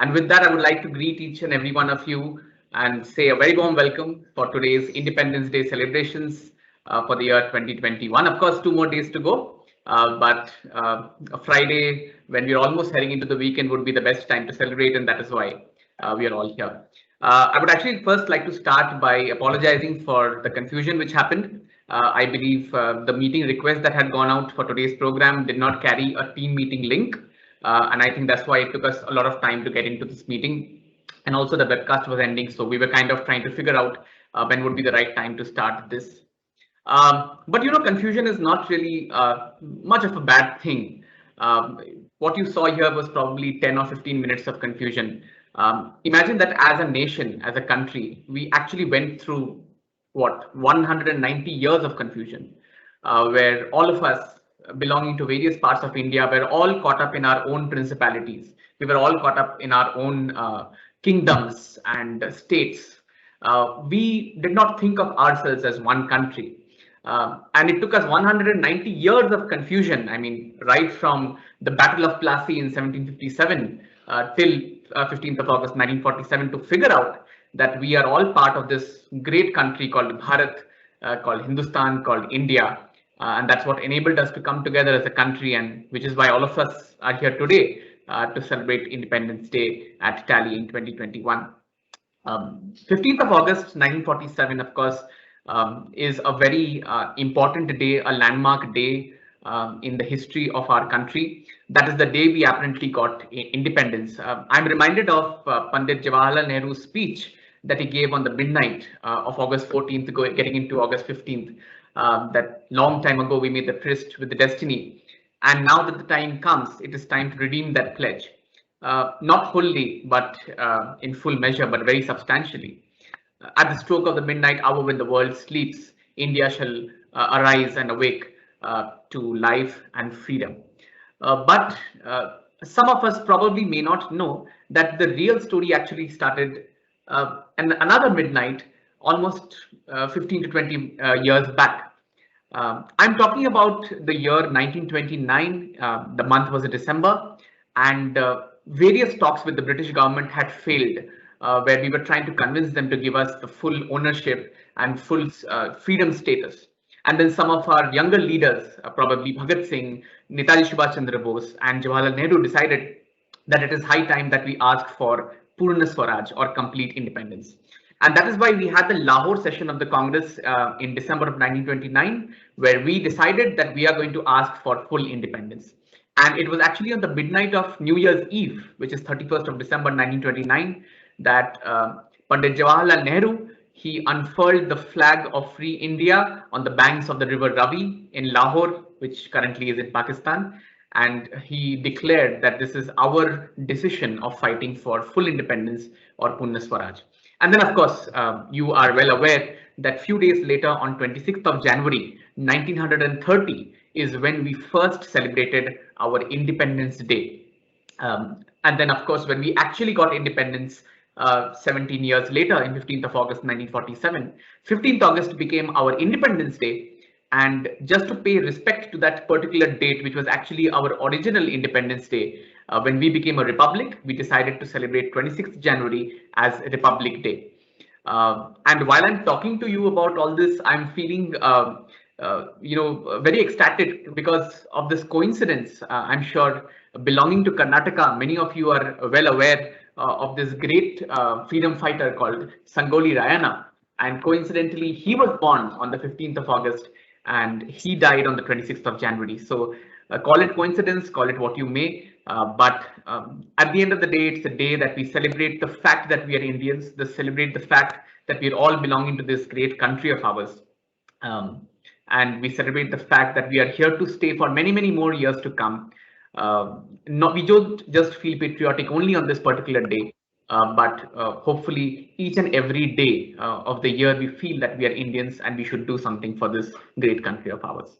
And with that, I would like to greet each and every one of you and say a very warm welcome for today's Independence Day celebrations for the year 2021. Of course, 2 more days to go, but a Friday when we're almost heading into the weekend would be the best time to celebrate, and that is why we are all here. I would actually first like to start by apologizing for the confusion which happened. I believe the meeting request that had gone out for today's program did not carry a team meeting link. And I think that's why it took us a lot of time to get into this meeting. And also the webcast was ending. So we were kind of trying to figure out when would be the right time to start this. But confusion is not really much of a bad thing. What you saw here was probably 10 or 15 minutes of confusion. Imagine that as a nation, as a country, we actually went through what 190 years of confusion, where all of us belonging to various parts of India were all caught up in our own principalities. We were all caught up in our own kingdoms and states. We did not think of ourselves as one country. And it took us 190 years of confusion. I mean, right from the Battle of Plassey in 1757 till 15th of August 1947 to figure out that we are all part of this great country called Bharat, called Hindustan, called India. And that's what enabled us to come together as a country, and which is why all of us are here today to celebrate Independence Day at Tally in 2021. 15th of August 1947, of course, is a very important day, a landmark day in the history of our country. That is the day we apparently got independence. I'm reminded of Pandit Jawaharlal Nehru's speech that he gave on the midnight of August 14th, getting into August 15th. That long time ago we made the tryst with the destiny, and now that the time comes, it is time to redeem that pledge. Not wholly, but in full measure, but very substantially. At the stroke of the midnight hour when the world sleeps, India shall arise and awake to life and freedom. But some of us probably may not know that the real story actually started another midnight, almost 15 to 20 years back. I'm talking about the year 1929. The month was December, and various talks with the British government had failed, where we were trying to convince them to give us the full ownership and full freedom status. And then some of our younger leaders, probably Bhagat Singh, Netaji Subhash Chandra Bose, and Jawaharlal Nehru, decided that it is high time that we ask for Purna Swaraj, or complete independence. And that is why we had the Lahore session of the Congress in December of 1929, where we decided that we are going to ask for full independence. And it was actually on the midnight of New Year's Eve, which is 31st of December 1929, that Pandit Jawaharlal Nehru, he unfurled the flag of free India on the banks of the river Ravi in Lahore, which currently is in Pakistan. And he declared that this is our decision of fighting for full independence, or Purna Swaraj. And then, of course, you are well aware that few days later, on 26th of January 1930, is when we first celebrated our Independence Day. And then, of course, when we actually got independence 17 years later, in 15th of August 1947, 15th August became our Independence Day. And just to pay respect to that particular date, which was actually our original Independence Day, when we became a republic, we decided to celebrate 26th January as Republic Day. And while I'm talking to you about all this, I'm feeling very ecstatic because of this coincidence. I'm sure belonging to Karnataka, many of you are well aware of this great freedom fighter called Sangoli Rayana. And coincidentally, he was born on the 15th of August and he died on the 26th of January. So call it coincidence, call it what you may. But at the end of the day, it's a day that we celebrate the fact that we are Indians, celebrate the fact that we are all belonging to this great country of ours. And we celebrate the fact that we are here to stay for many, many more years to come. We don't just feel patriotic only on this particular day, but hopefully each and every day of the year we feel that we are Indians and we should do something for this great country of ours.